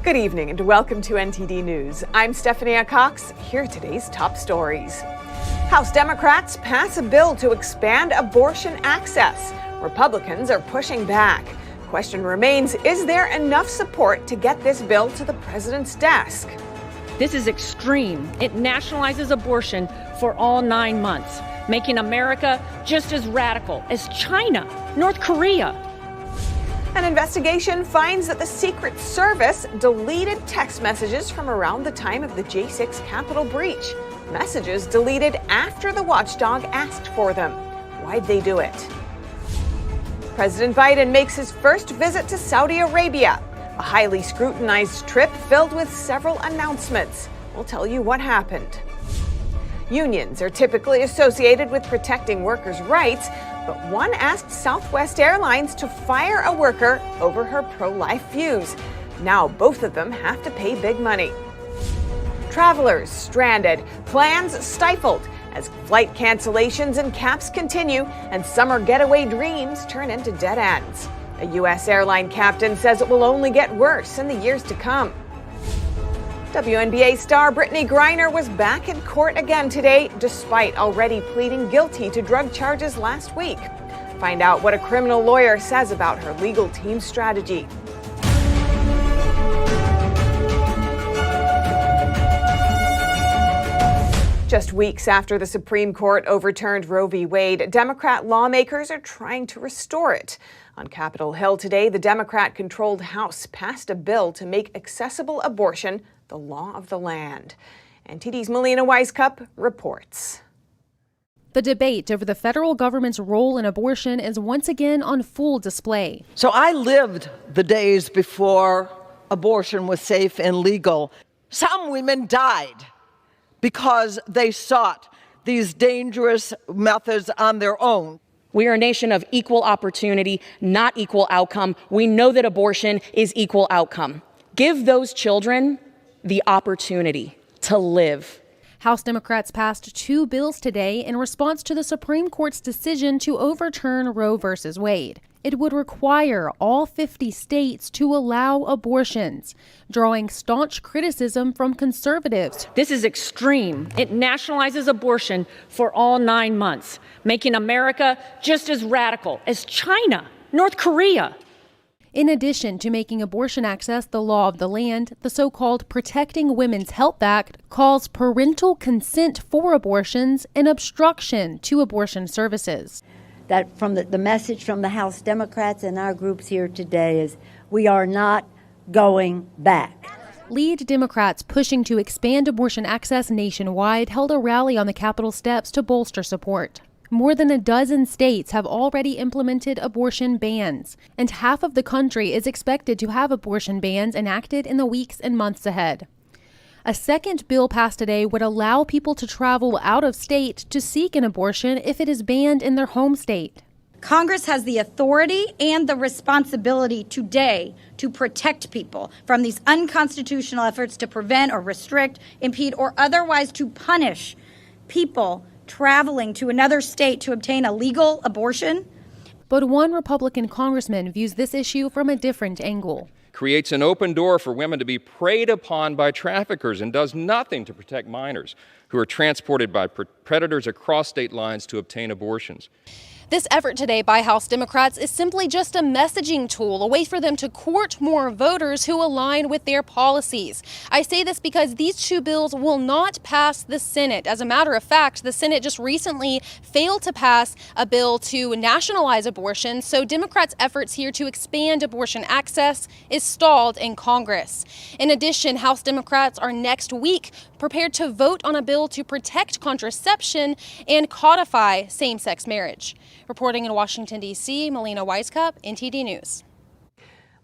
Good evening and welcome to NTD News. I'm Stephanie Cox. Here are today's top stories. House Democrats pass a bill to expand abortion access. Republicans are pushing back. Question remains, is there enough support to get this bill to the president's desk? This is extreme. It nationalizes abortion for all 9 months, making America just as radical as China, North Korea. An investigation finds that the Secret Service deleted text messages from around the time of the J6 Capitol breach. Messages deleted after the watchdog asked for them. Why'd they do it? President Biden makes his first visit to Saudi Arabia. A highly scrutinized trip filled with several announcements. We'll tell you what happened. Unions are typically associated with protecting workers' rights, but one asked Southwest Airlines to fire a worker over her pro-life views. Now both of them have to pay big money. Travelers stranded, plans stifled as flight cancellations and caps continue and summer getaway dreams turn into dead ends. A U.S. airline captain says it will only get worse in the years to come. WNBA star Brittney Griner was back in court again today, despite already pleading guilty to drug charges last week. Find out what a criminal lawyer says about her legal team's strategy. Just weeks after the Supreme Court overturned Roe v. Wade, Democrat lawmakers are trying to restore it. On Capitol Hill today, the Democrat-controlled House passed a bill to make accessible abortion the law of the land. NTD's Melina Weiskup reports. The debate over the federal government's role in abortion is once again on full display. So I lived the days before abortion was safe and legal. Some women died because they sought these dangerous methods on their own. We are a nation of equal opportunity, not equal outcome. We know that abortion is equal outcome. Give those children the opportunity to live. House Democrats passed 2 bills today in response to the Supreme Court's decision to overturn Roe v. Wade. It would require all 50 states to allow abortions, drawing staunch criticism from conservatives. This is extreme. It nationalizes abortion for all 9 months, making America just as radical as China, North Korea. In addition to making abortion access the law of the land, the so-called Protecting Women's Health Act calls parental consent for abortions an obstruction to abortion services. That from the message from the House Democrats and our groups here today is we are not going back. Lead Democrats pushing to expand abortion access nationwide held a rally on the Capitol steps to bolster support. More than a dozen states have already implemented abortion bans, and half of the country is expected to have abortion bans enacted in the weeks and months ahead. A second bill passed today would allow people to travel out of state to seek an abortion if it is banned in their home state. Congress has the authority and the responsibility today to protect people from these unconstitutional efforts to prevent or restrict, impede, or otherwise to punish people traveling to another state to obtain a legal abortion. But one Republican congressman views this issue from a different angle. Creates an open door for women to be preyed upon by traffickers and does nothing to protect minors who are transported by predators across state lines to obtain abortions. This effort today by House Democrats is simply just a messaging tool, a way for them to court more voters who align with their policies. I say this because these 2 bills will not pass the Senate. As a matter of fact, the Senate just recently failed to pass a bill to nationalize abortion, so Democrats' efforts here to expand abortion access is stalled in Congress. In addition, House Democrats are next week prepared to vote on a bill to protect contraception and codify same-sex marriage. Reporting in Washington, D.C., Melina Weiskup, NTD News.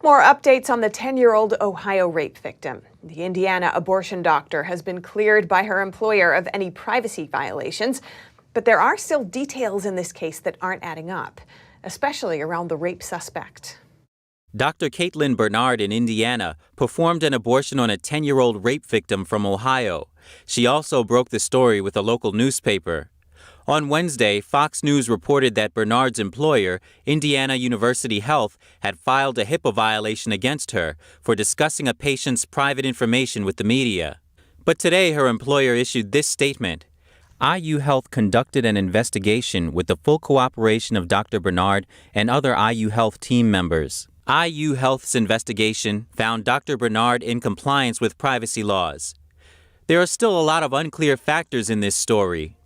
More updates on the 10-year-old Ohio rape victim. The Indiana abortion doctor has been cleared by her employer of any privacy violations, but there are still details in this case that aren't adding up, especially around the rape suspect. Dr. Caitlin Bernard in Indiana performed an abortion on a 10-year-old rape victim from Ohio. She also broke the story with a local newspaper. On Wednesday, Fox News reported that Bernard's employer, Indiana University Health, had filed a HIPAA violation against her for discussing a patient's private information with the media. But today, her employer issued this statement. IU Health conducted an investigation with the full cooperation of Dr. Bernard and other IU Health team members. IU Health's investigation found Dr. Bernard in compliance with privacy laws. There are still a lot of unclear factors in this story.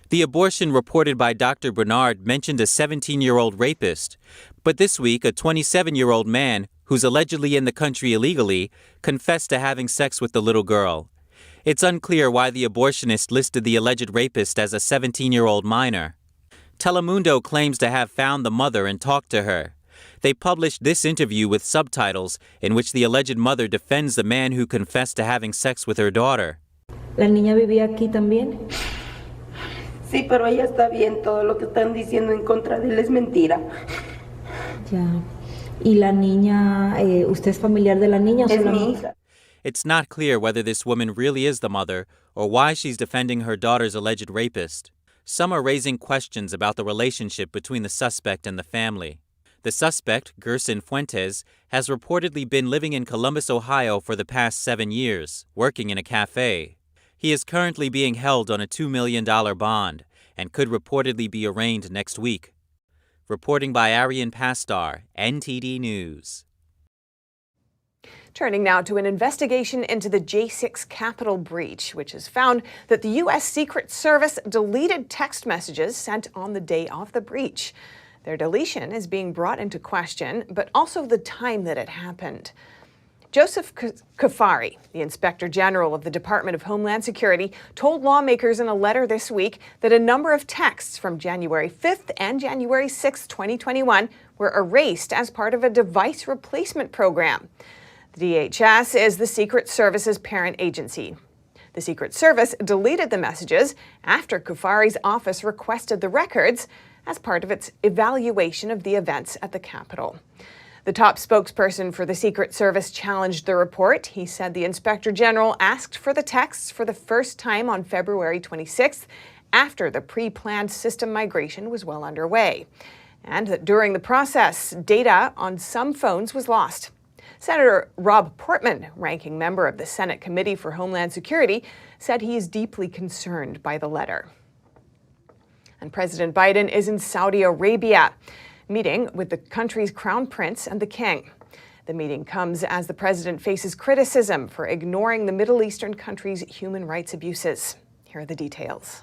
The abortion reported by Dr. Bernard mentioned a 17-year-old rapist, but this week a 27-year-old man, who's allegedly in the country illegally, confessed to having sex with the little girl. It's unclear why the abortionist listed the alleged rapist as a 17-year-old minor. Telemundo claims to have found the mother and talked to her. They published this interview with subtitles in which the alleged mother defends the man who confessed to having sex with her daughter. ¿La niña vivía aquí también? Sí, pero ella está bien. Todo lo que están diciendo en contra de él es mentira. Ya. ¿Y la niña, usted es familiar de la niña o Es solamente? mi hija. It's not clear whether this woman really is the mother or why she's defending her daughter's alleged rapist. Some are raising questions about the relationship between the suspect and the family. The suspect, Gerson Fuentes, has reportedly been living in Columbus, Ohio for the past 7 years, working in a cafe. He is currently being held on a $2 million bond and could reportedly be arraigned next week. Reporting by Arian Pastar, NTD News. Turning now to an investigation into the J6 Capitol breach, which has found that the U.S. Secret Service deleted text messages sent on the day of the breach. Their deletion is being brought into question, but also the time that it happened. Joseph Kafari, the Inspector General of the Department of Homeland Security, told lawmakers in a letter this week that a number of texts from January 5th and January 6th, 2021 were erased as part of a device replacement program. The DHS is the Secret Service's parent agency. The Secret Service deleted the messages after Kafari's office requested the records as part of its evaluation of the events at the Capitol. The top spokesperson for the Secret Service challenged the report. He said the Inspector General asked for the texts for the first time on February 26th after the pre-planned system migration was well underway, and that during the process, data on some phones was lost. Senator Rob Portman, ranking member of the Senate Committee for Homeland Security, said he is deeply concerned by the letter. And President Biden is in Saudi Arabia, meeting with the country's crown prince and the king. The meeting comes as the president faces criticism for ignoring the Middle Eastern country's human rights abuses. Here are the details.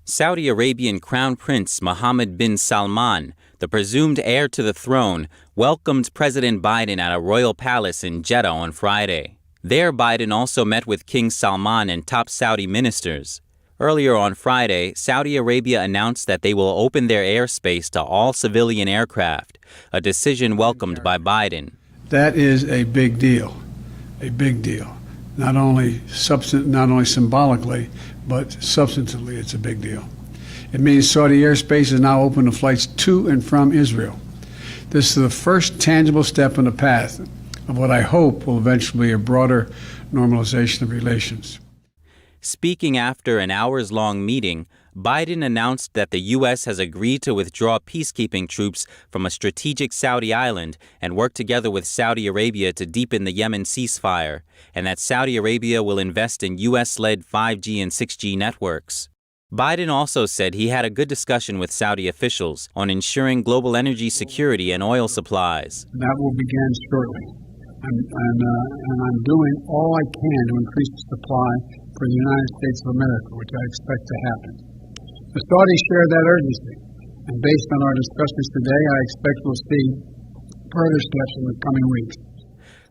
Saudi Arabian Crown Prince Mohammed bin Salman, the presumed heir to the throne, welcomed President Biden at a royal palace in Jeddah on Friday. There, Biden also met with King Salman and top Saudi ministers. Earlier on Friday, Saudi Arabia announced that they will open their airspace to all civilian aircraft, a decision welcomed by Biden. That is a big deal, Not only symbolically, but substantively it's a big deal. It means Saudi airspace is now open to flights to and from Israel. This is the first tangible step on the path of what I hope will eventually be a broader normalization of relations. Speaking after an hours-long meeting, Biden announced that the U.S. has agreed to withdraw peacekeeping troops from a strategic Saudi island and work together with Saudi Arabia to deepen the Yemen ceasefire, and that Saudi Arabia will invest in U.S.-led 5G and 6G networks. Biden also said he had a good discussion with Saudi officials on ensuring global energy security and oil supplies. That will begin shortly. And I'm doing all I can to increase the supply for the United States of America, which I expect to happen. The Saudis share that urgency, and based on our discussions today, I expect we'll see further steps in the coming weeks.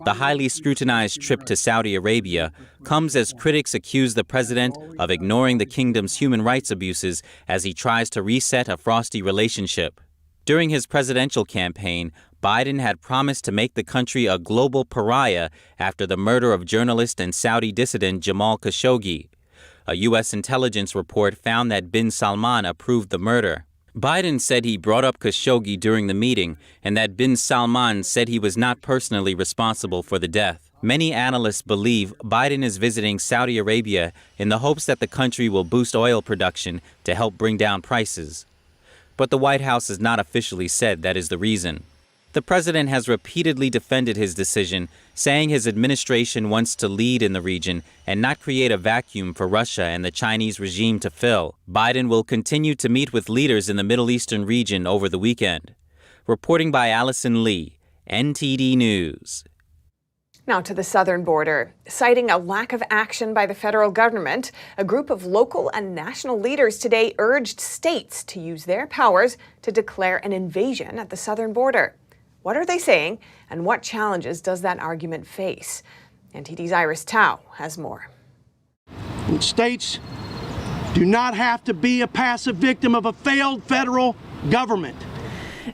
The highly scrutinized trip to Saudi Arabia comes as critics accuse the president of ignoring the kingdom's human rights abuses as he tries to reset a frosty relationship. During his presidential campaign, Biden had promised to make the country a global pariah after the murder of journalist and Saudi dissident Jamal Khashoggi. A U.S. intelligence report found that bin Salman approved the murder. Biden said he brought up Khashoggi during the meeting and that bin Salman said he was not personally responsible for the death. Many analysts believe Biden is visiting Saudi Arabia in the hopes that the country will boost oil production to help bring down prices. But the White House has not officially said that is the reason. The president has repeatedly defended his decision, saying his administration wants to lead in the region and not create a vacuum for Russia and the Chinese regime to fill. Biden will continue to meet with leaders in the Middle Eastern region over the weekend. Reporting by Allison Lee, NTD News. Now to the southern border. Citing a lack of action by the federal government, a group of local and national leaders today urged states to use their powers to declare an invasion at the southern border. What are they saying, and what challenges does that argument face? NTD's Iris Tao has more. States do not have to be a passive victim of a failed federal government.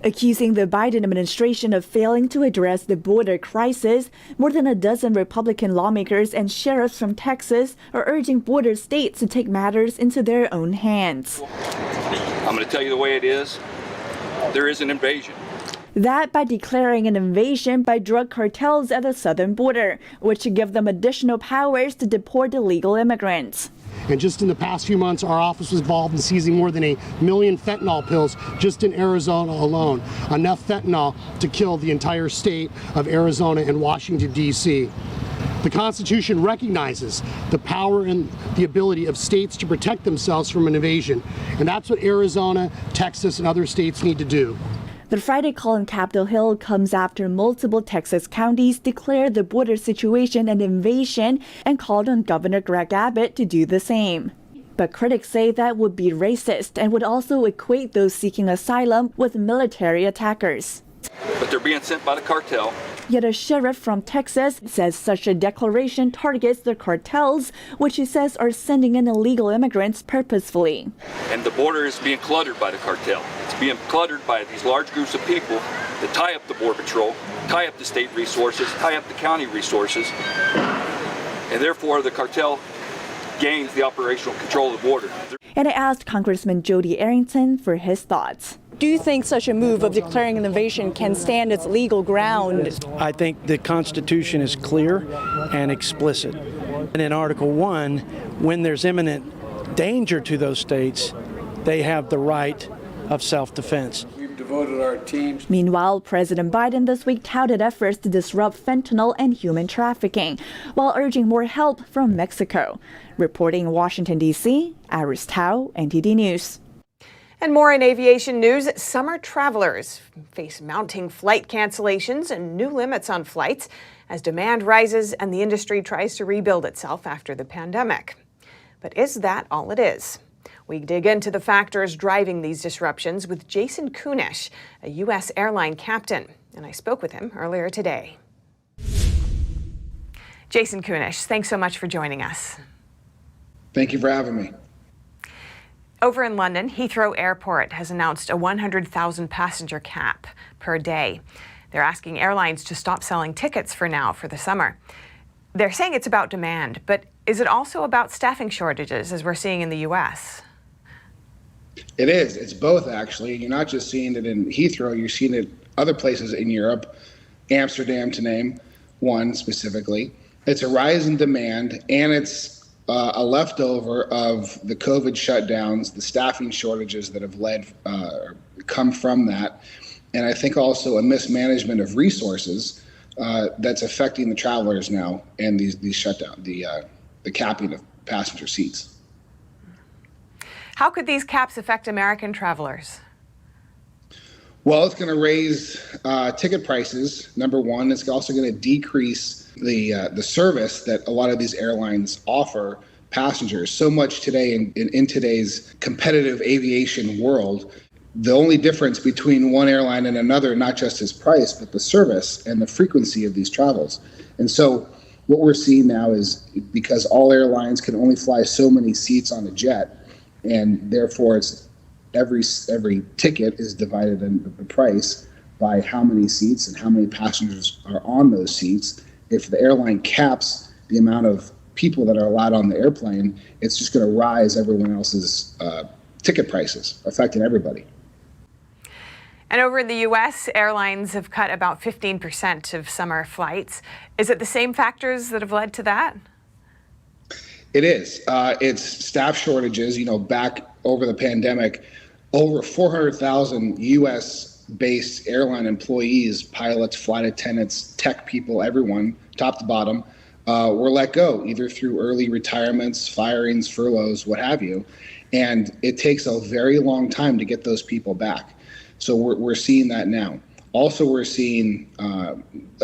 Accusing the Biden administration of failing to address the border crisis, more than a dozen Republican lawmakers and sheriffs from Texas are urging border states to take matters into their own hands. I'm going to tell you the way it is. There is an invasion. That by declaring an invasion by drug cartels at the southern border, which should give them additional powers to deport illegal immigrants. And just in the past few months, our office was involved in seizing more than 1 million fentanyl pills just in Arizona alone. Enough fentanyl to kill the entire state of Arizona and Washington, D.C. The Constitution recognizes the power and the ability of states to protect themselves from an invasion. And that's what Arizona, Texas, and other states need to do. The Friday call on Capitol Hill comes after multiple Texas counties declared the border situation an invasion and called on Governor Greg Abbott to do the same. But critics say that would be racist and would also equate those seeking asylum with military attackers. But they're being sent by the cartel. Yet a sheriff from Texas says such a declaration targets the cartels, which he says are sending in illegal immigrants purposefully. And the border is being cluttered by the cartel. It's being cluttered by these large groups of people that tie up the Border Patrol, tie up the state resources, tie up the county resources, and therefore the cartel gains the operational control of the border. And I asked Congressman Jody Arrington for his thoughts. Do you think such a move of declaring an invasion can stand its legal ground? I think the Constitution is clear and explicit. And in Article 1, when there's imminent danger to those states, they have the right of self-defense. We've devoted our teams. Meanwhile, President Biden this week touted efforts to disrupt fentanyl and human trafficking, while urging more help from Mexico. Reporting in Washington, D.C., Iris Tao, NTD News. And more in aviation news, summer travelers face mounting flight cancellations and new limits on flights as demand rises and the industry tries to rebuild itself after the pandemic. But is that all it is? We dig into the factors driving these disruptions with Jason Kunisch, a U.S. airline captain, and I spoke with him earlier today. Jason Kunisch, thanks so much for joining us. Thank you for having me. Over in London, Heathrow Airport has announced a 100,000 passenger cap per day. They're asking airlines to stop selling tickets for now for the summer. They're saying it's about demand, but is it also about staffing shortages as we're seeing in the U.S.? It is. It's both, actually. You're not just seeing it in Heathrow, you're seeing it other places in Europe, Amsterdam to name one specifically. It's a rise in demand, and it's a leftover of the COVID shutdowns, the staffing shortages that have come from that, and I think also a mismanagement of resources that's affecting the travelers now, and these shutdown, the capping of passenger seats. How could these caps affect American travelers? Well, it's going to raise ticket prices. Number one, it's also going to decrease the service that a lot of these airlines offer passengers. So much today in today's competitive aviation world, the only difference between one airline and another, not just is price, but the service and the frequency of these travels. And so what we're seeing now is because all airlines can only fly so many seats on a jet, and therefore it's every ticket is divided in the price by how many seats and how many passengers are on those seats. If the airline caps the amount of people that are allowed on the airplane, it's just going to rise everyone else's ticket prices, affecting everybody. And over in the U.S., airlines have cut about 15% of summer flights. Is it the same factors that have led to that? It is. It's staff shortages. Back over the pandemic, over 400,000 U.S.-based airline employees, pilots, flight attendants, tech people, everyone, top to bottom, were let go, either through early retirements, firings, furloughs, what have you. And it takes a very long time to get those people back. So we're seeing that now. Also, we're seeing a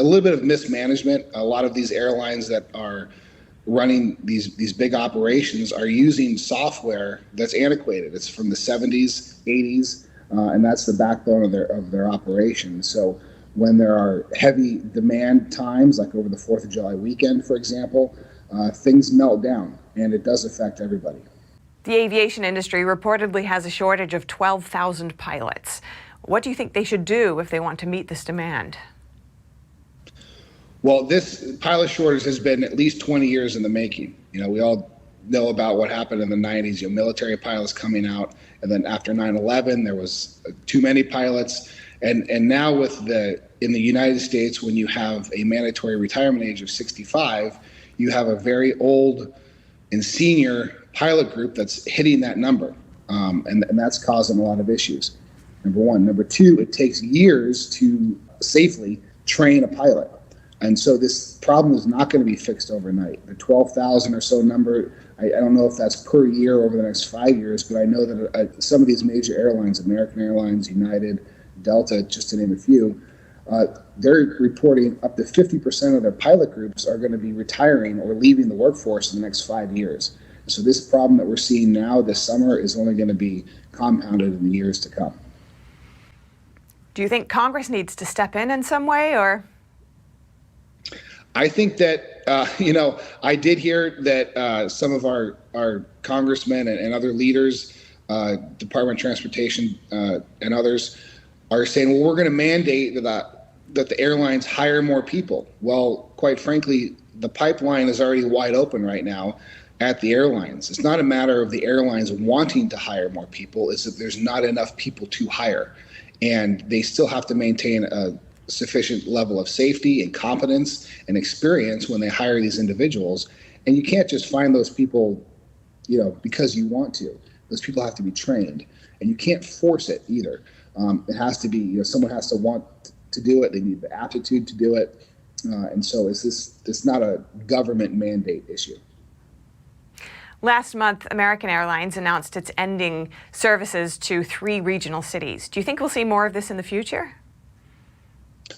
little bit of mismanagement. A lot of these airlines that are running these big operations are using software that's antiquated. It's from the 70s, 80s, and that's the backbone of their operation. So when there are heavy demand times, like over the 4th of July weekend, for example, things melt down, and it does affect everybody. The aviation industry reportedly has a shortage of 12,000 pilots. What do you think they should do if they want to meet this demand? Well, this pilot shortage has been at least 20 years in the making. We all know about what happened in the 90s, military pilots coming out, and then after 9/11, there was too many pilots. And now in the United States, when you have a mandatory retirement age of 65, you have a very old and senior pilot group that's hitting that number. And that's causing a lot of issues, number one. Number two, it takes years to safely train a pilot. And so this problem is not going to be fixed overnight. The 12,000 or so number, I don't know if that's per year over the next 5 years, but I know that some of these major airlines, American Airlines, United, Delta, just to name a few, they're reporting up to 50% of their pilot groups are going to be retiring or leaving the workforce in the next 5 years. So this problem that we're seeing now this summer is only going to be compounded in the years to come. Do you think Congress needs to step in some way, or? I think that, I did hear that some of our congressmen and other leaders, Department of Transportation and others, are saying, well, we're going to mandate that the airlines hire more people. Well, quite frankly, the pipeline is already wide open right now at the airlines. It's not a matter of the airlines wanting to hire more people, it's that there's not enough people to hire. And they still have to maintain a sufficient level of safety and competence and experience when they hire these individuals. And you can't just find those people, because you want to. Those people have to be trained, and you can't force it either. It has to be, someone has to want to do it. They need the aptitude to do it. And so it's not a government mandate issue. Last month, American Airlines announced it's ending services to 3 regional cities. Do you think we'll see more of this in the future?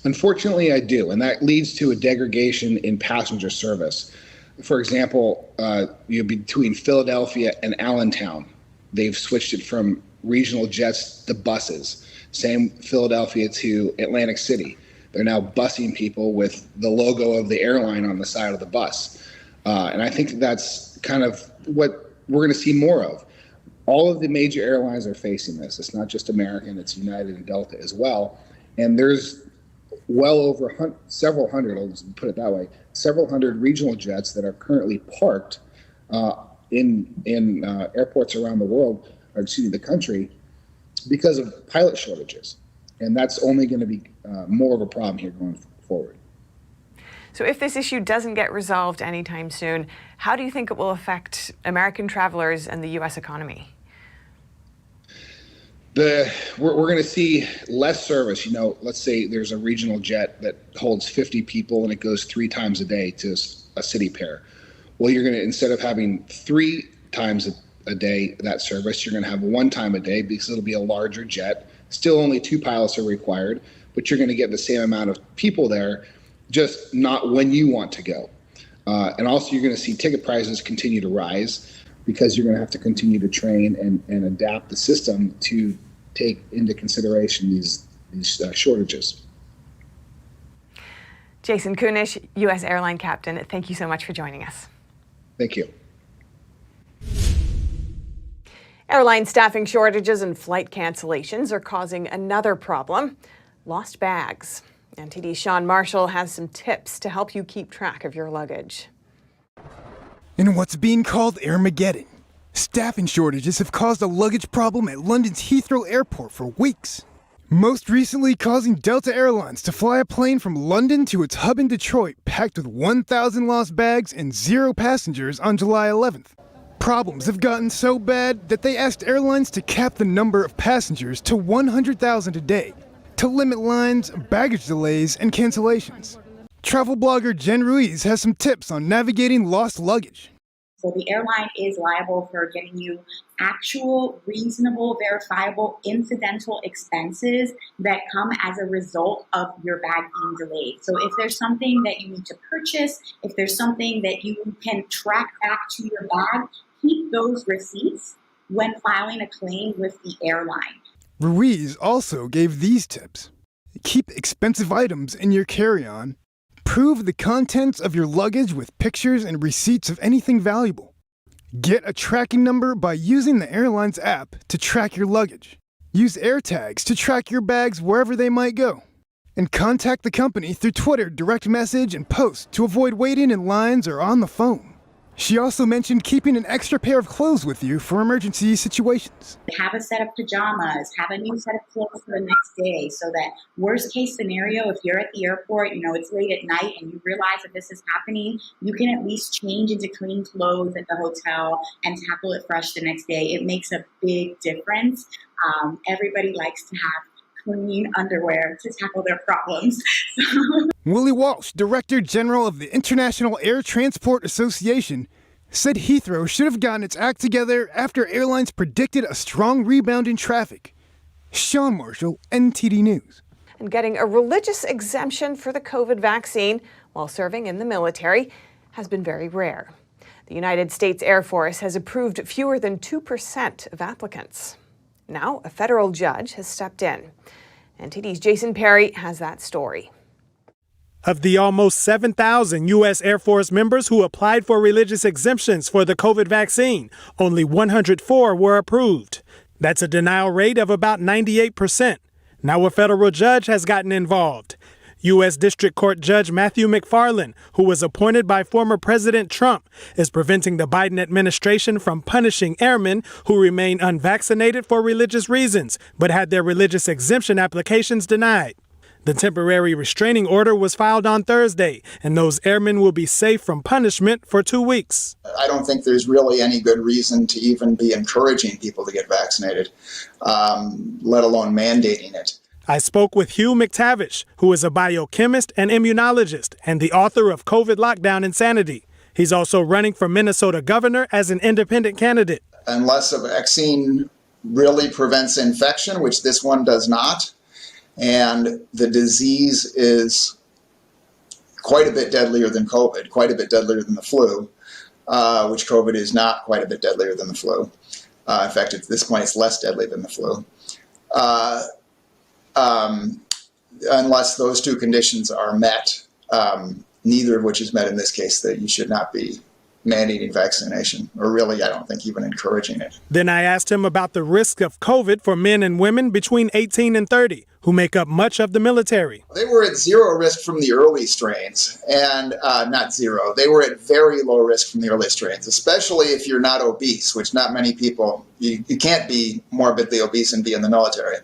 Unfortunately, I do, and that leads to a degradation in passenger service. For example, between Philadelphia and Allentown, they've switched it from regional jets to buses. Same Philadelphia to Atlantic City. They're now busing people with the logo of the airline on the side of the bus. And I think that's kind of what we're going to see more of. All of the major airlines are facing this. It's not just American, it's United and Delta as well. And there's well over several hundred, I'll just put it that way, several hundred regional jets that are currently parked in airports around the world, or the country, because of pilot shortages. And that's only going to be more of a problem here going forward. So if this issue doesn't get resolved anytime soon, how do you think it will affect American travelers and the U.S. economy? We're going to see less service. Let's say there's a regional jet that holds 50 people and it goes 3 times a day to a city pair. Well, you're going to, instead of having 3 times a day that service, you're going to have 1 time a day because it'll be a larger jet. Still only 2 pilots are required, but you're going to get the same amount of people there, just not when you want to go. And also you're going to see ticket prices continue to rise because you're going to have to continue to train and adapt the system to take into consideration these shortages. Jason Kunisch, U.S. Airline Captain, thank you so much for joining us. Thank you. Airline staffing shortages and flight cancellations are causing another problem: lost bags. NTD's Sean Marshall has some tips to help you keep track of your luggage. In what's being called Airmageddon, staffing shortages have caused a luggage problem at London's Heathrow Airport for weeks. most recently causing Delta Airlines to fly a plane from London to its hub in Detroit packed with 1,000 lost bags and 0 passengers on July 11th. Problems have gotten so bad that they asked airlines to cap the number of passengers to 100,000 a day to limit lines, baggage delays, and cancellations. Travel blogger Jen Ruiz has some tips on navigating lost luggage. So the airline is liable for getting you actual, reasonable, verifiable, incidental expenses that come as a result of your bag being delayed. So if there's something that you need to purchase, if there's something that you can track back to your bag, keep those receipts when filing a claim with the airline. Ruiz also gave these tips. Keep expensive items in your carry-on. Prove the contents of your luggage with pictures and receipts of anything valuable. Get a tracking number by using the airline's app to track your luggage. Use AirTags to track your bags wherever they might go. And contact the company through Twitter, direct message, and post to avoid waiting in lines or on the phone. She also mentioned keeping an extra pair of clothes with you for emergency situations. Have a set of pajamas, have a new set of clothes for the next day, so that worst case scenario, if you're at the airport, it's late at night and you realize that this is happening, you can at least change into clean clothes at the hotel and tackle it fresh the next day. It makes a big difference. Everybody likes to have clean underwear to tackle their problems. Willie Walsh, Director General of the International Air Transport Association, said Heathrow should have gotten its act together after airlines predicted a strong rebound in traffic. Sean Marshall, NTD News. And getting a religious exemption for the COVID vaccine while serving in the military has been very rare. The United States Air Force has approved fewer than 2% of applicants. Now, a federal judge has stepped in. NTD's Jason Perry has that story. Of the almost 7,000 U.S. Air Force members who applied for religious exemptions for the COVID vaccine, only 104 were approved. That's a denial rate of about 98%. Now a federal judge has gotten involved. U.S. District Court Judge Matthew McFarland, who was appointed by former President Trump, is preventing the Biden administration from punishing airmen who remain unvaccinated for religious reasons, but had their religious exemption applications denied. The temporary restraining order was filed on Thursday, and those airmen will be safe from punishment for 2 weeks. I don't think there's really any good reason to even be encouraging people to get vaccinated, let alone mandating it. I spoke with Hugh McTavish, who is a biochemist and immunologist and the author of COVID Lockdown Insanity. He's also running for Minnesota governor as an independent candidate. Unless a vaccine really prevents infection, which this one does not, and the disease is quite a bit deadlier than COVID, quite a bit deadlier than the flu, which COVID is not quite a bit deadlier than the flu. In fact, at this point, it's less deadly than the flu. Unless those two conditions are met, neither of which is met in this case, that you should not be mandating vaccination, or really, I don't think, even encouraging it. Then I asked him about the risk of COVID for men and women between 18 and 30, who make up much of the military. They were at zero risk from the early strains, and not zero. They were at very low risk from the early strains, especially if you're not obese, which not many people, you can't be morbidly obese and be in the military.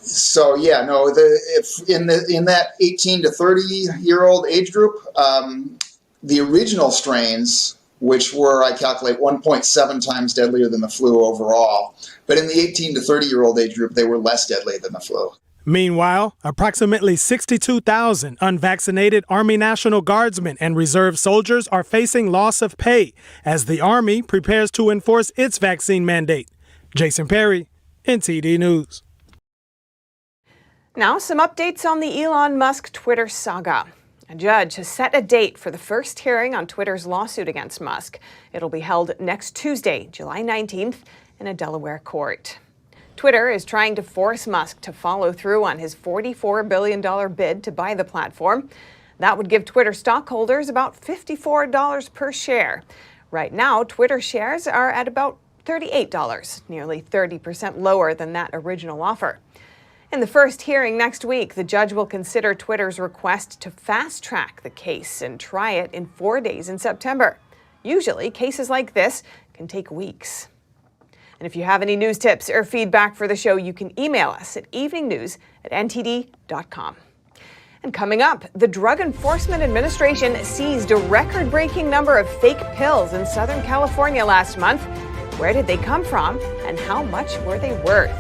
So yeah, no. If in that 18 to 30-year-old age group, the original strains, which were, I calculate, 1.7 times deadlier than the flu overall, but in the 18 to 30-year-old age group, they were less deadly than the flu. Meanwhile, approximately 62,000 unvaccinated Army National Guardsmen and reserve soldiers are facing loss of pay as the Army prepares to enforce its vaccine mandate. Jason Perry, NTD News. Now, some updates on the Elon Musk Twitter saga. A judge has set a date for the first hearing on Twitter's lawsuit against Musk. It'll be held next Tuesday, July 19th, in a Delaware court. Twitter is trying to force Musk to follow through on his $44 billion bid to buy the platform. That would give Twitter stockholders about $54 per share. Right now, Twitter shares are at about $38, nearly 30% lower than that original offer. In the first hearing next week, the judge will consider Twitter's request to fast-track the case and try it in 4 days in September. Usually, cases like this can take weeks. And if you have any news tips or feedback for the show, you can email us at eveningnews@ntd.com. And coming up, the Drug Enforcement Administration seized a record-breaking number of fake pills in Southern California last month. Where did they come from, and how much were they worth?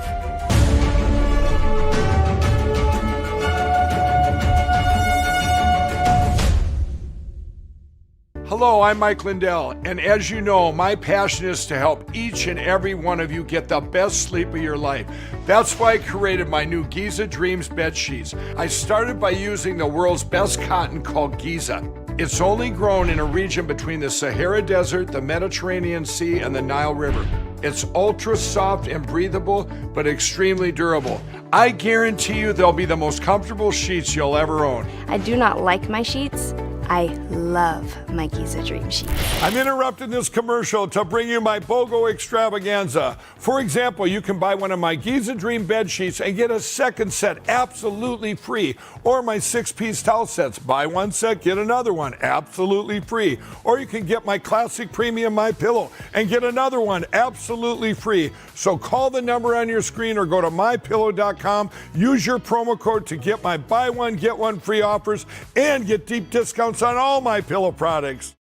Hello, I'm Mike Lindell, and as you know, my passion is to help each and every one of you get the best sleep of your life. That's why I created my new Giza Dreams bed sheets. I started by using the world's best cotton called Giza. It's only grown in a region between the Sahara Desert, the Mediterranean Sea, and the Nile River. It's ultra soft and breathable, but extremely durable. I guarantee you they'll be the most comfortable sheets you'll ever own. I do not like my sheets. I love my Giza Dream sheets. I'm interrupting this commercial to bring you my BOGO extravaganza. For example, you can buy one of my Giza Dream bed sheets and get a second set absolutely free. Or my 6-piece towel sets. Buy one set, get another one absolutely free. Or you can get my classic premium My Pillow and get another one absolutely free. So call the number on your screen or go to mypillow.com. Use your promo code to get my buy one, get one free offers and get deep discounts on all my pillow products.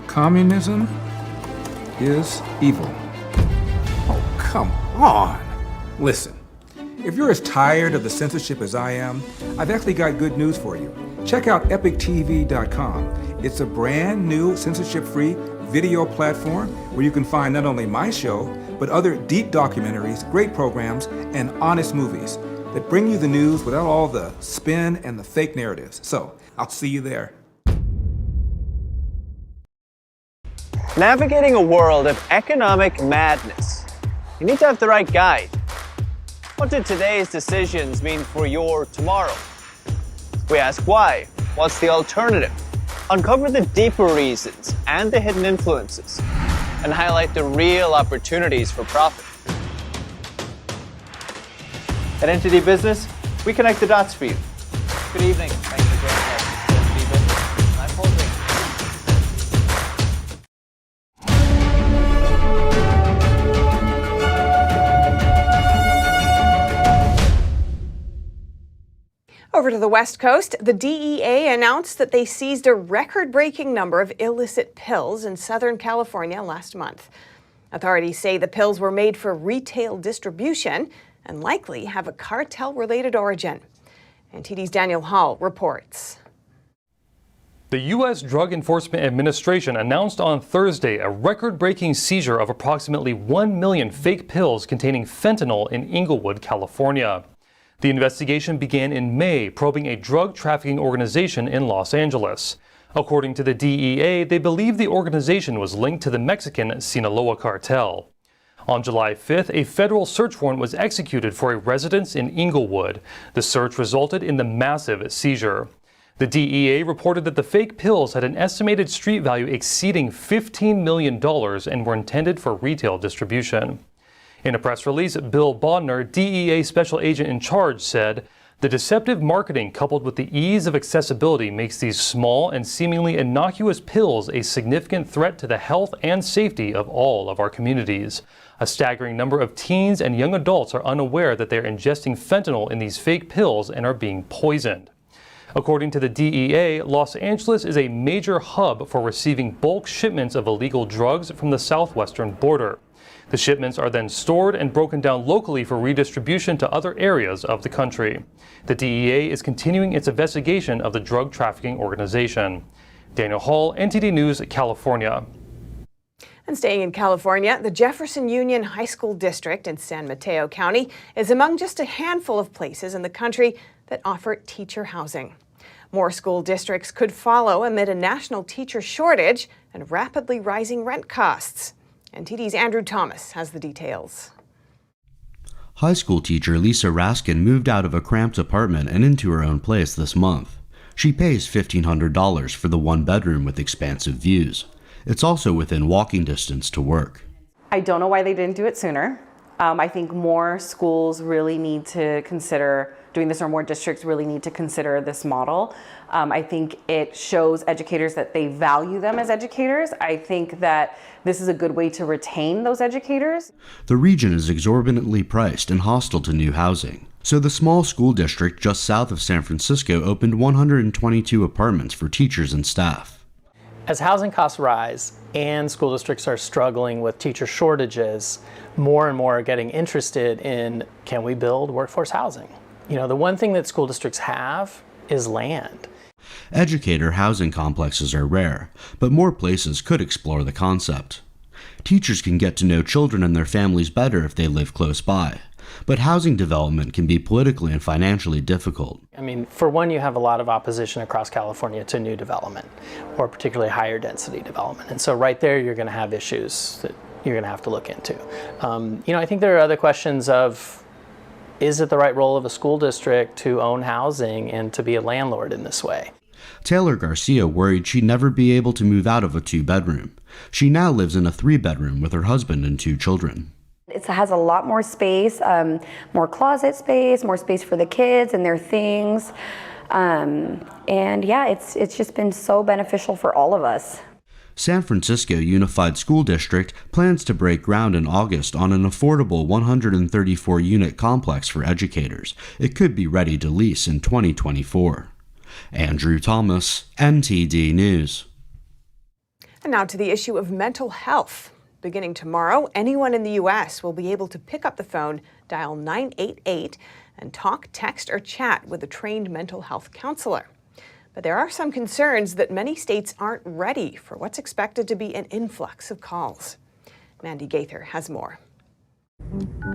Communism is evil. Oh, come on. Listen, if you're as tired of the censorship as I am, I've actually got good news for you. Check out epictv.com. It's a brand new censorship-free video platform where you can find not only my show, but other deep documentaries, great programs, and honest movies that bring you the news without all the spin and the fake narratives. So, I'll see you there. Navigating a world of economic madness, you need to have the right guide. What do today's decisions mean for your tomorrow? We ask why. What's the alternative? Uncover the deeper reasons and the hidden influences, and highlight the real opportunities for profit. At NTD Business, we connect the dots for you. Good evening. Thanks for joining us. NTD Business. I'm Paul Griner. Over to the West Coast, the DEA announced that they seized a record-breaking number of illicit pills in Southern California last month. Authorities say the pills were made for retail distribution and likely have a cartel-related origin. NTD's Daniel Hall reports. The U.S. Drug Enforcement Administration announced on Thursday a record-breaking seizure of approximately 1 million fake pills containing fentanyl in Inglewood, California. The investigation began in May, probing a drug trafficking organization in Los Angeles. According to the DEA, they believe the organization was linked to the Mexican Sinaloa cartel. On July 5th, a federal search warrant was executed for a residence in Inglewood. The search resulted in the massive seizure. The DEA reported that the fake pills had an estimated street value exceeding $15 million and were intended for retail distribution. In a press release, Bill Bodner, DEA special agent in charge, said, "The deceptive marketing coupled with the ease of accessibility makes these small and seemingly innocuous pills a significant threat to the health and safety of all of our communities. A staggering number of teens and young adults are unaware that they are ingesting fentanyl in these fake pills and are being poisoned." According to the DEA, Los Angeles is a major hub for receiving bulk shipments of illegal drugs from the southwestern border. The shipments are then stored and broken down locally for redistribution to other areas of the country. The DEA is continuing its investigation of the drug trafficking organization. Daniel Hall, NTD News, California. And staying in California, the Jefferson Union High School District in San Mateo County is among just a handful of places in the country that offer teacher housing. More school districts could follow amid a national teacher shortage and rapidly rising rent costs. NTD's Andrew Thomas has the details. High school teacher Lisa Raskin moved out of a cramped apartment and into her own place this month. She pays $1,500 for the one-bedroom with expansive views. It's also within walking distance to work. I don't know why they didn't do it sooner. I think more schools really need to consider doing this, or more districts really need to consider this model. I think it shows educators that they value them as educators. I think that this is a good way to retain those educators. The region is exorbitantly priced and hostile to new housing. So the small school district just south of San Francisco opened 122 apartments for teachers and staff. As housing costs rise and school districts are struggling with teacher shortages, more and more are getting interested in, can we build workforce housing? You know, the one thing that school districts have is land. Educator housing complexes are rare, but more places could explore the concept. Teachers can get to know children and their families better if they live close by, but housing development can be politically and financially difficult. I mean, for one, you have a lot of opposition across California to new development, or particularly higher density development. And so right there, you're going to have issues that you're going to have to look into. You know, I think there are other questions of, is it the right role of a school district to own housing and to be a landlord in this way? Taylor Garcia worried she'd never be able to move out of a 2-bedroom. She now lives in a 3-bedroom with her husband and 2 children. It has a lot more space, more closet space, more space for the kids and their things. And yeah, it's just been so beneficial for all of us. San Francisco Unified School District plans to break ground in August on an affordable 134-unit complex for educators. It could be ready to lease in 2024. Andrew Thomas, NTD News. And now to the issue of mental health. Beginning tomorrow, anyone in the U.S. will be able to pick up the phone, dial 988, and talk, text, or chat with a trained mental health counselor. But there are some concerns that many states aren't ready for what's expected to be an influx of calls. Mandy Gaither has more.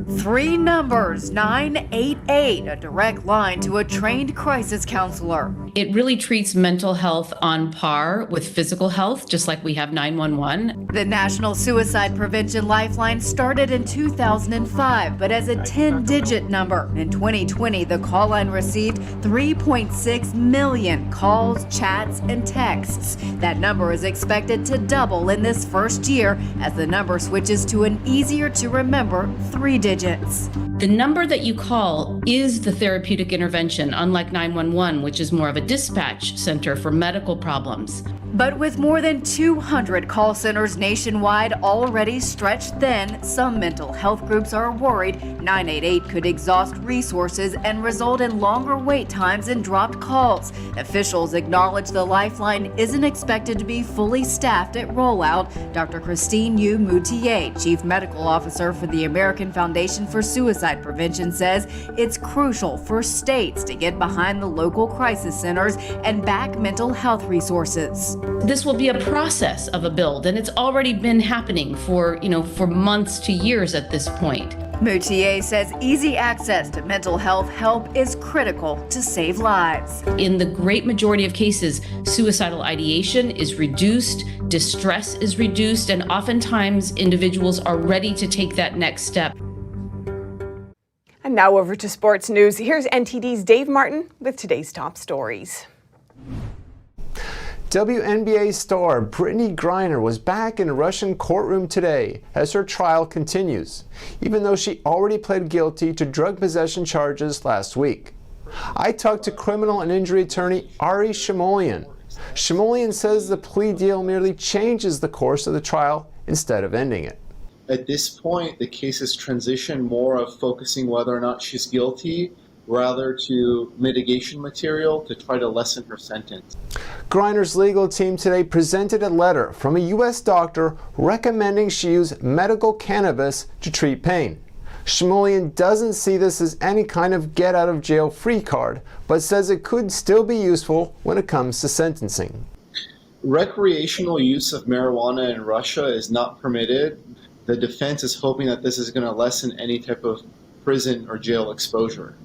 3 numbers, 988, a direct line to a trained crisis counselor. It really treats mental health on par with physical health, just like we have 911. The National Suicide Prevention Lifeline started in 2005, but as a 10-digit number. In 2020, the call line received 3.6 million calls, chats, and texts. That number is expected to double in this first year as the number switches to an easier-to-remember 3 digits. The number that you call is the therapeutic intervention, unlike 911, which is more of a dispatch center for medical problems. But with more than 200 call centers nationwide already stretched thin, some mental health groups are worried 988 could exhaust resources and result in longer wait times and dropped calls. Officials acknowledge the lifeline isn't expected to be fully staffed at rollout. Dr. Christine Yu Moutier, Chief Medical Officer for the American Foundation for Suicide Prevention, says it's crucial for states to get behind the local crisis centers and back mental health resources. This will be a process of a build, and it's already been happening for months to years at this point. Moutier says easy access to mental health help is critical to save lives. In the great majority of cases, suicidal ideation is reduced, distress is reduced, and oftentimes individuals are ready to take that next step. And now over to sports news. Here's NTD's Dave Martin with today's top stories. WNBA star Brittney Griner was back in a Russian courtroom today as her trial continues, even though she already pled guilty to drug possession charges last week. I talked to criminal and injury attorney Ari Shimolian. Shimolian says the plea deal merely changes the course of the trial instead of ending it. At this point, the case has transitioned more of focusing whether or not she's guilty rather to mitigation material to try to lessen her sentence. Griner's legal team today presented a letter from a U.S. doctor recommending she use medical cannabis to treat pain. Shimolian doesn't see this as any kind of get-out-of-jail-free card, but says it could still be useful when it comes to sentencing. Recreational use of marijuana in Russia is not permitted. The defense is hoping that this is going to lessen any type of prison or jail exposure.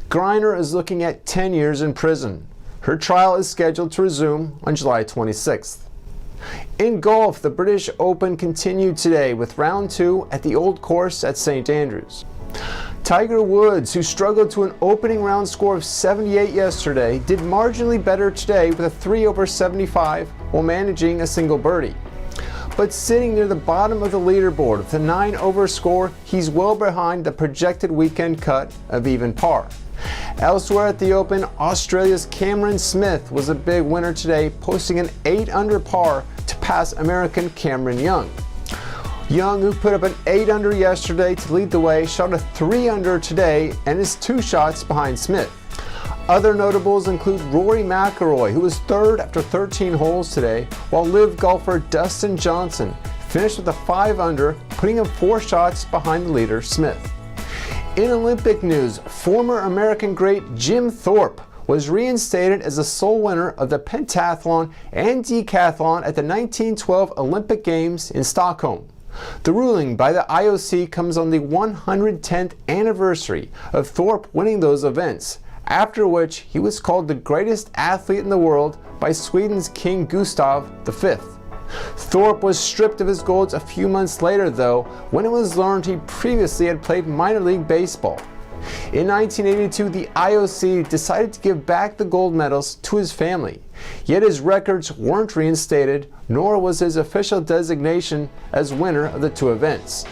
Griner is looking at 10 years in prison. Her trial is scheduled to resume on July 26th. In golf, the British Open continued today with round 2 at the Old Course at St. Andrews. Tiger Woods, who struggled to an opening round score of 78 yesterday, did marginally better today with a 3 over 75 while managing a single birdie. But sitting near the bottom of the leaderboard with a 9 over score, he's well behind the projected weekend cut of even par. Elsewhere at the Open, Australia's Cameron Smith was a big winner today, posting an 8 under par to pass American Cameron Young. Young, who put up an 8 under yesterday to lead the way, shot a 3 under today and is 2 shots behind Smith. Other notables include Rory McIlroy, who was third after 13 holes today, while LIV golfer Dustin Johnson finished with a 5 under, putting him 4 shots behind the leader, Smith. In Olympic news, former American great Jim Thorpe was reinstated as the sole winner of the pentathlon and decathlon at the 1912 Olympic Games in Stockholm. The ruling by the IOC comes on the 110th anniversary of Thorpe winning those events, after which he was called the greatest athlete in the world by Sweden's King Gustav V. Thorpe was stripped of his golds a few months later, though, when it was learned he previously had played minor league baseball. In 1982, the IOC decided to give back the gold medals to his family, yet his records weren't reinstated, nor was his official designation as winner of the 2 events.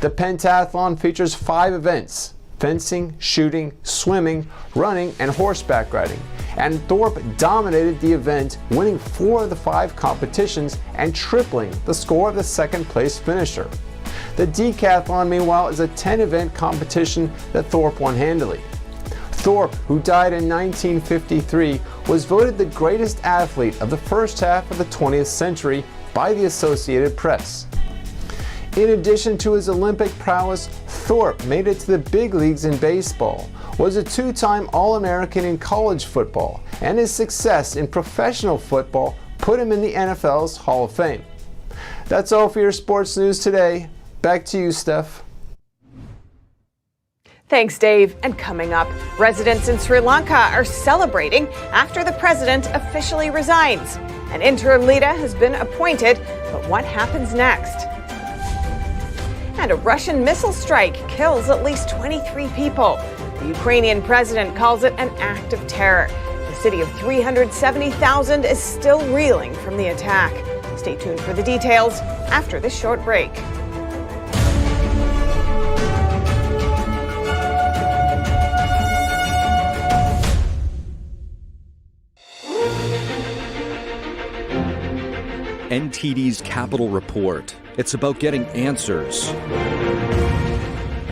The pentathlon features 5 events: fencing, shooting, swimming, running, and horseback riding. And Thorpe dominated the event, winning 4 of the 5 competitions and tripling the score of the second-place finisher. The decathlon, meanwhile, is a 10-event competition that Thorpe won handily. Thorpe, who died in 1953, was voted the greatest athlete of the first half of the 20th century by the Associated Press. In addition to his Olympic prowess, Thorpe made it to the big leagues in baseball, was a 2-time All-American in college football, and his success in professional football put him in the NFL's Hall of Fame. That's all for your sports news today. Back to you, Steph. Thanks, Dave. And coming up, residents in Sri Lanka are celebrating after the president officially resigns. An interim leader has been appointed, but what happens next? And a Russian missile strike kills at least 23 people. The Ukrainian president calls it an act of terror. The city of 370,000 is still reeling from the attack. Stay tuned for the details after this short break. NTD's Capital Report. It's about getting answers,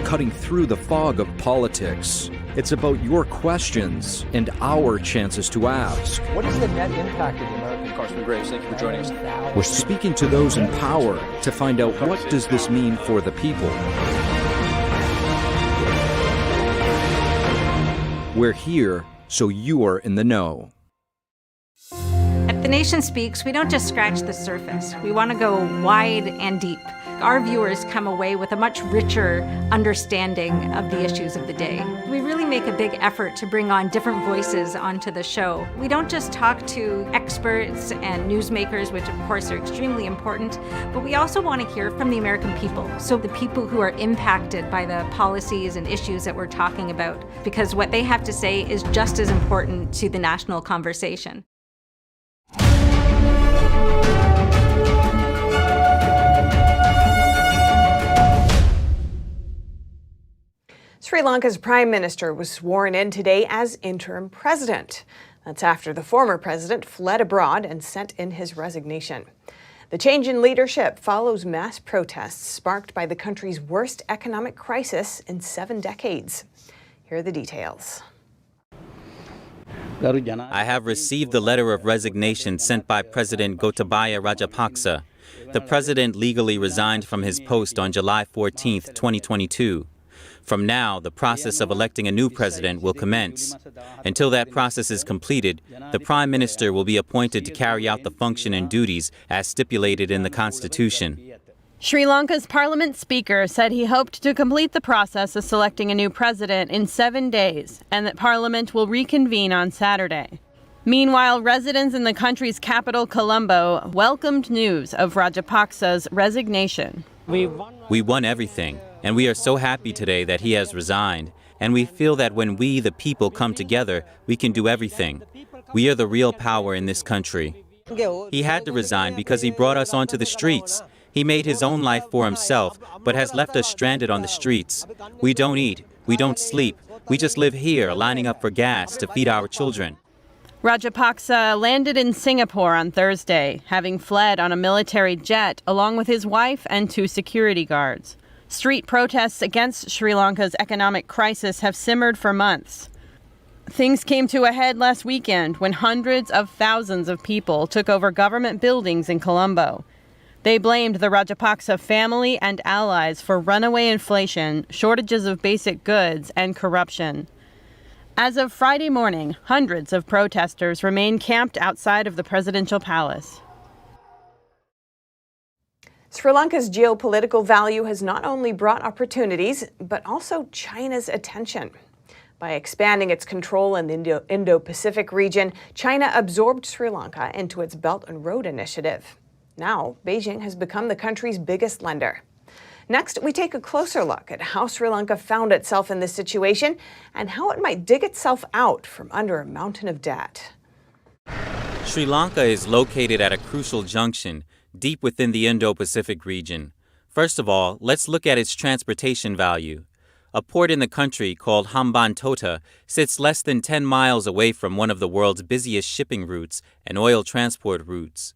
cutting through the fog of politics. It's about your questions and our chances to ask. What is the net impact of the American Congressman Graves? Thank you for joining us. We're speaking to those in power to find out what does this mean for the people. We're here so you're in the know. At The Nation Speaks, we don't just scratch the surface. We want to go wide and deep. Our viewers come away with a much richer understanding of the issues of the day. We really make a big effort to bring on different voices onto the show. We don't just talk to experts and newsmakers, which of course are extremely important, but we also want to hear from the American people. So the people who are impacted by the policies and issues that we're talking about, because what they have to say is just as important to the national conversation. Sri Lanka's Prime Minister was sworn in today as interim president. That's after the former president fled abroad and sent in his resignation. The change in leadership follows mass protests sparked by the country's worst economic crisis in 7 decades. Here are the details. I have received the letter of resignation sent by President Gotabaya Rajapaksa. The president legally resigned from his post on July 14, 2022. From now, the process of electing a new president will commence. Until that process is completed, the Prime Minister will be appointed to carry out the function and duties as stipulated in the Constitution. Sri Lanka's Parliament Speaker said he hoped to complete the process of selecting a new president in 7 days and that Parliament will reconvene on Saturday. Meanwhile, residents in the country's capital, Colombo, welcomed news of Rajapaksa's resignation. We won everything, and we are so happy today that he has resigned. And we feel that when we, the people, come together, we can do everything. We are the real power in this country. He had to resign because he brought us onto the streets. He made his own life for himself, but has left us stranded on the streets. We don't eat, we don't sleep, We just live here, lining up for gas to feed our children. Rajapaksa landed in Singapore on Thursday, having fled on a military jet along with his wife and 2 security guards. Street protests against Sri Lanka's economic crisis have simmered for months. Things came to a head last weekend when hundreds of thousands of people took over government buildings in Colombo. They blamed the Rajapaksa family and allies for runaway inflation, shortages of basic goods, and corruption. As of Friday morning, hundreds of protesters remain camped outside of the presidential palace. Sri Lanka's geopolitical value has not only brought opportunities, but also China's attention. By expanding its control in the Indo-Pacific region, China absorbed Sri Lanka into its Belt and Road Initiative. Now, Beijing has become the country's biggest lender. Next, we take a closer look at how Sri Lanka found itself in this situation and how it might dig itself out from under a mountain of debt. Sri Lanka is located at a crucial junction deep within the Indo-Pacific region. First of all, let's look at its transportation value. A port in the country called Hambantota sits less than 10 miles away from one of the world's busiest shipping routes and oil transport routes.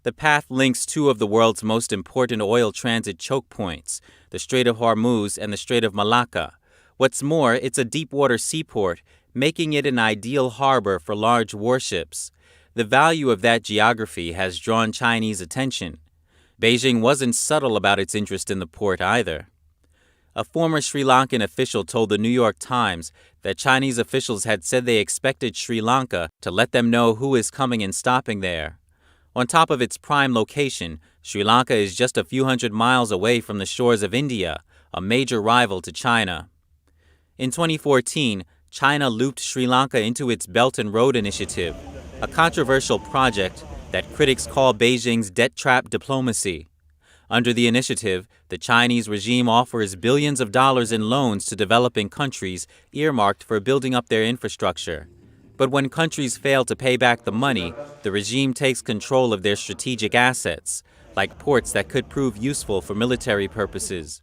The path links 2 of the world's most important oil transit choke points, the Strait of Hormuz and the Strait of Malacca. What's more, it's a deep-water seaport, making it an ideal harbor for large warships. The value of that geography has drawn Chinese attention. Beijing wasn't subtle about its interest in the port either. A former Sri Lankan official told the New York Times that Chinese officials had said they expected Sri Lanka to let them know who is coming and stopping there. On top of its prime location, Sri Lanka is just a few hundred miles away from the shores of India, a major rival to China. In 2014, China looped Sri Lanka into its Belt and Road Initiative, a controversial project that critics call Beijing's debt trap diplomacy. Under the initiative, the Chinese regime offers billions of dollars in loans to developing countries earmarked for building up their infrastructure. But when countries fail to pay back the money, the regime takes control of their strategic assets, like ports that could prove useful for military purposes.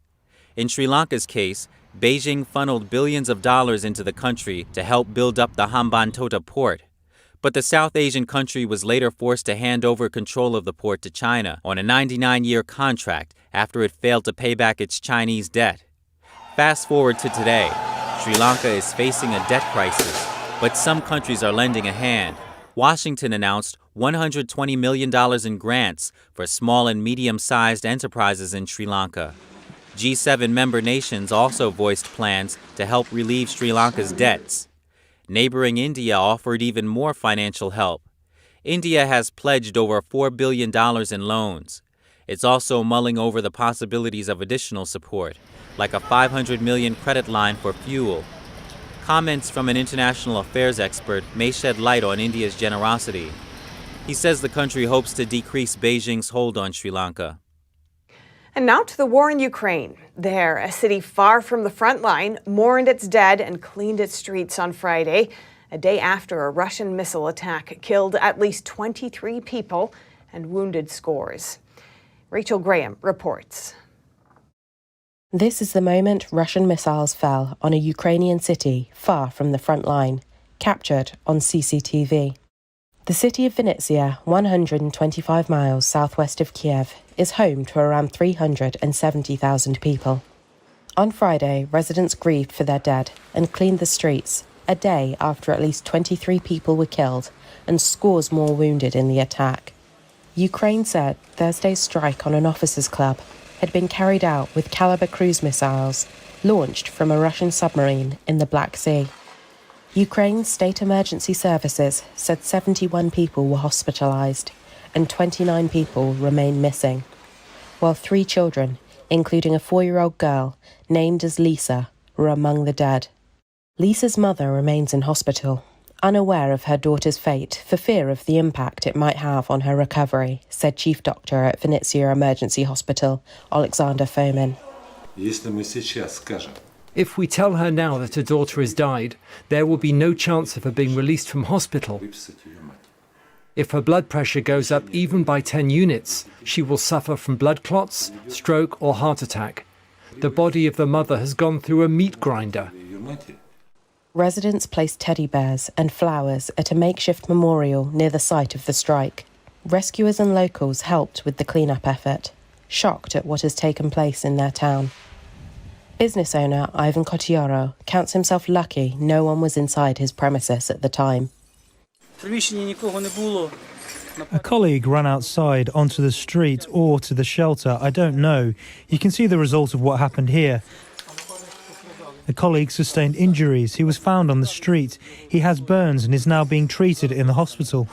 In Sri Lanka's case, Beijing funneled billions of dollars into the country to help build up the Hambantota port. But the South Asian country was later forced to hand over control of the port to China on a 99-year contract after it failed to pay back its Chinese debt. Fast forward to today, Sri Lanka is facing a debt crisis, but some countries are lending a hand. Washington announced $120 million in grants for small and medium-sized enterprises in Sri Lanka. G7 member nations also voiced plans to help relieve Sri Lanka's debts. Neighboring India offered even more financial help. India has pledged over $4 billion in loans. It's also mulling over the possibilities of additional support, like a $500 million credit line for fuel. Comments from an international affairs expert may shed light on India's generosity. He says the country hopes to decrease Beijing's hold on Sri Lanka. And now to the war in Ukraine. There, a city far from the front line mourned its dead and cleaned its streets on Friday, a day after a Russian missile attack killed at least 23 people and wounded scores. Rachel Graham reports. This is the moment Russian missiles fell on a Ukrainian city far from the front line, captured on CCTV. The city of Vinnytsia, 125 miles southwest of Kiev, is home to around 370,000 people. On Friday, residents grieved for their dead and cleaned the streets, a day after at least 23 people were killed and scores more wounded in the attack. Ukraine said Thursday's strike on an officers' club had been carried out with Caliber cruise missiles launched from a Russian submarine in the Black Sea. Ukraine's state emergency services said 71 people were hospitalized and 29 people remain missing, while 3 children, including a 4-year-old girl named as Lisa, were among the dead. Lisa's mother remains in hospital, unaware of her daughter's fate for fear of the impact it might have on her recovery, said Chief Doctor at Vinnytsia Emergency Hospital, Alexander Fomin. If we tell her now that her daughter has died, there will be no chance of her being released from hospital. If her blood pressure goes up even by 10 units, she will suffer from blood clots, stroke or heart attack. The body of the mother has gone through a meat grinder. Residents placed teddy bears and flowers at a makeshift memorial near the site of the strike. Rescuers and locals helped with the cleanup effort, shocked at what has taken place in their town. Business owner Ivan Kotioro counts himself lucky no one was inside his premises at the time. A colleague ran outside onto the street or to the shelter, I don't know. You can see the result of what happened here. A colleague sustained injuries. He was found on the street. He has burns and is now being treated in the hospital.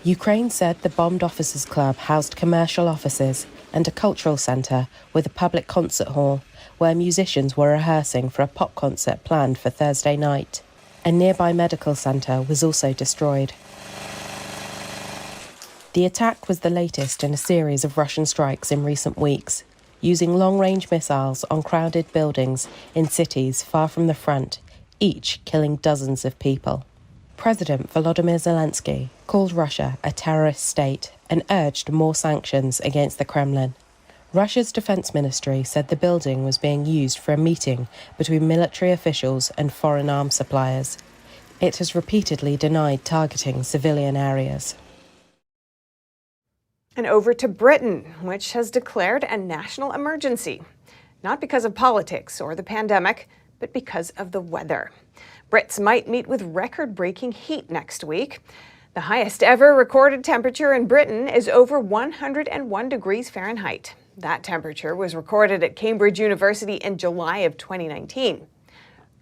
Ukraine said the bombed officers' club housed commercial offices and a cultural centre with a public concert hall where musicians were rehearsing for a pop concert planned for Thursday night. A nearby medical centre was also destroyed. The attack was the latest in a series of Russian strikes in recent weeks, using long-range missiles on crowded buildings in cities far from the front, each killing dozens of people. President Volodymyr Zelensky called Russia a terrorist state and urged more sanctions against the Kremlin. Russia's defense ministry said the building was being used for a meeting between military officials and foreign arms suppliers. It has repeatedly denied targeting civilian areas. And over to Britain, which has declared a national emergency, not because of politics or the pandemic, but because of the weather. Brits might meet with record-breaking heat next week. The highest ever recorded temperature in Britain is over 101 degrees Fahrenheit. That temperature was recorded at Cambridge University in July of 2019.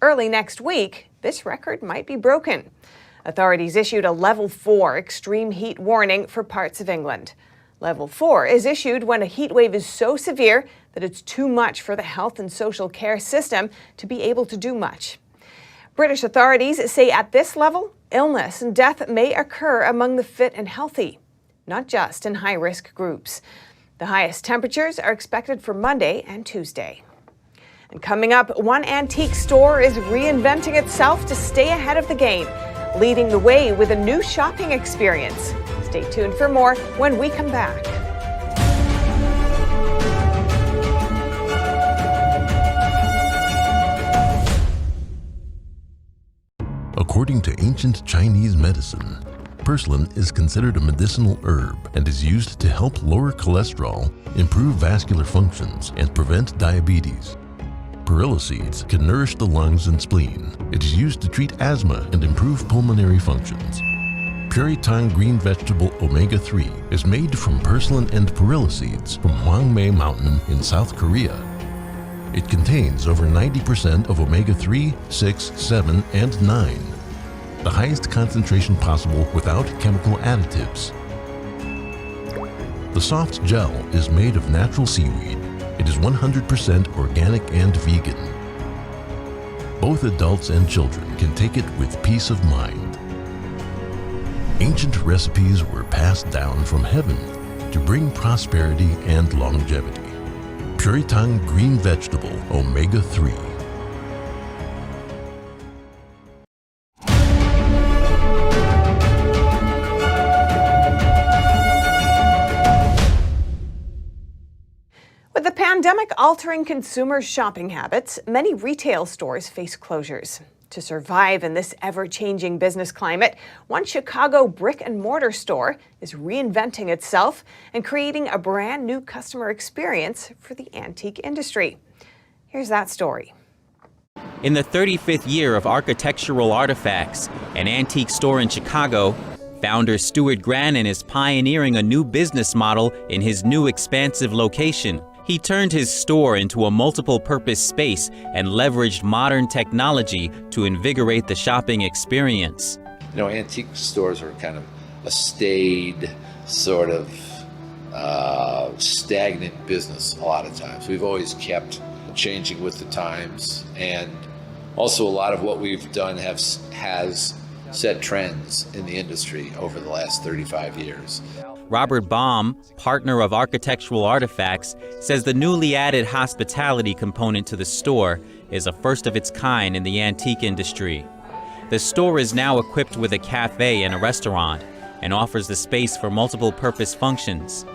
Early next week, this record might be broken. Authorities issued a Level 4 extreme heat warning for parts of England. Level 4 is issued when a heat wave is so severe that it's too much for the health and social care system to be able to do much. British authorities say at this level, illness and death may occur among the fit and healthy, not just in high-risk groups. The highest temperatures are expected for Monday and Tuesday. And coming up, one antique store is reinventing itself to stay ahead of the game, leading the way with a new shopping experience. Stay tuned for more when we come back. According to ancient Chinese medicine, purslane is considered a medicinal herb and is used to help lower cholesterol, improve vascular functions, and prevent diabetes. Perilla seeds can nourish the lungs and spleen. It is used to treat asthma and improve pulmonary functions. Puritang green vegetable omega-3 is made from purslane and perilla seeds from Hwangmae Mountain in South Korea. It contains over 90% of omega-3, 6, 7, and 9. The highest concentration possible without chemical additives. The soft gel is made of natural seaweed. It is 100% organic and vegan. Both adults and children can take it with peace of mind. Ancient recipes were passed down from heaven to bring prosperity and longevity. Puritang green vegetable omega-3. With the pandemic altering consumers' shopping habits, many retail stores face closures. To survive in this ever-changing business climate, one Chicago brick-and-mortar store is reinventing itself and creating a brand new customer experience for the antique industry. Here's that story. In the 35th year of architectural artifacts, an antique store in Chicago, founder Stuart Griner is pioneering a new business model in his new expansive location. He turned his store into a multiple-purpose space and leveraged modern technology to invigorate the shopping experience. You know, antique stores are kind of a staid, sort of stagnant business a lot of times. We've always kept changing with the times, and also a lot of what we've done has set trends in the industry over the last 35 years. Robert Baum, partner of Architectural Artifacts, says the newly added hospitality component to the store is a first of its kind in the antique industry. The store is now equipped with a cafe and a restaurant and offers the space for multiple purpose functions.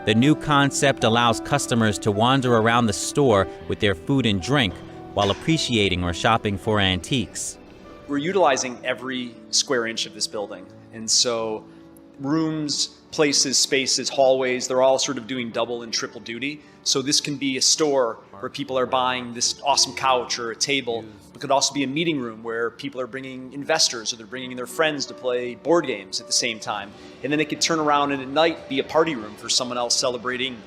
The new concept allows customers to wander around the store with their food and drink while appreciating or shopping for antiques. We're utilizing every square inch of this building. And so rooms, places, spaces, hallways, they're all sort of doing double and triple duty. So this can be a store where people are buying this awesome couch or a table. It could also be a meeting room where people are bringing investors or they're bringing their friends to play board games at the same time. And then it could turn around and at night be a party room for someone else celebrating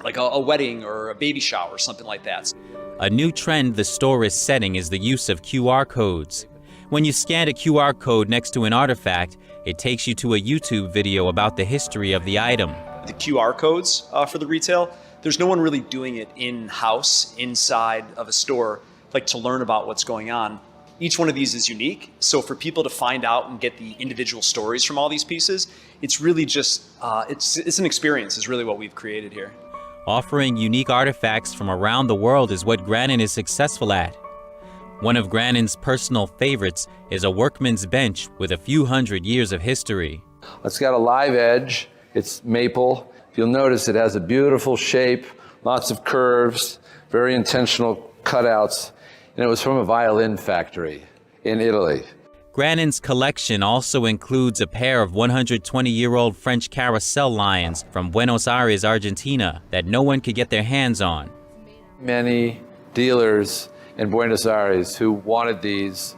like a wedding or a baby shower or something like that. A new trend the store is setting is the use of QR codes. When you scan a QR code next to an artifact, it takes you to a YouTube video about the history of the item. The QR codes for the retail, there's no one really doing it in-house, inside of a store, like to learn about what's going on. Each one of these is unique, so for people to find out and get the individual stories from all these pieces, it's really just, it's an experience is really what we've created here. Offering unique artifacts from around the world is what Griner is successful at. One of Griner's personal favorites is a workman's bench with a few hundred years of history. It's got a live edge, it's maple. You'll notice it has a beautiful shape, lots of curves, very intentional cutouts, and it was from a violin factory in Italy. Griner's collection also includes a pair of 120-year-old French carousel lions from Buenos Aires, Argentina, that no one could get their hands on. Many dealers in Buenos Aires who wanted these,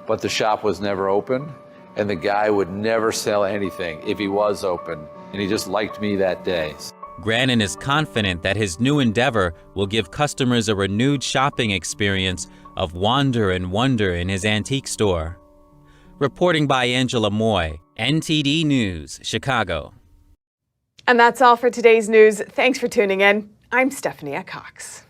but the shop was never open, and the guy would never sell anything if he was open, and he just liked me that day. Griner is confident that his new endeavor will give customers a renewed shopping experience of wander and wonder in his antique store. Reporting by Angela Moy, NTD News, Chicago. And that's all for today's news. Thanks for tuning in. I'm Stephanie Cox.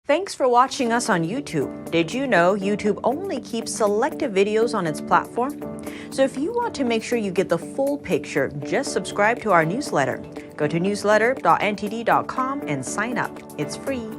Thanks for watching us on YouTube. Did you know YouTube only keeps selective videos on its platform? So if you want to make sure you get the full picture, just subscribe to our newsletter. Go to newsletter.ntd.com and sign up. It's free.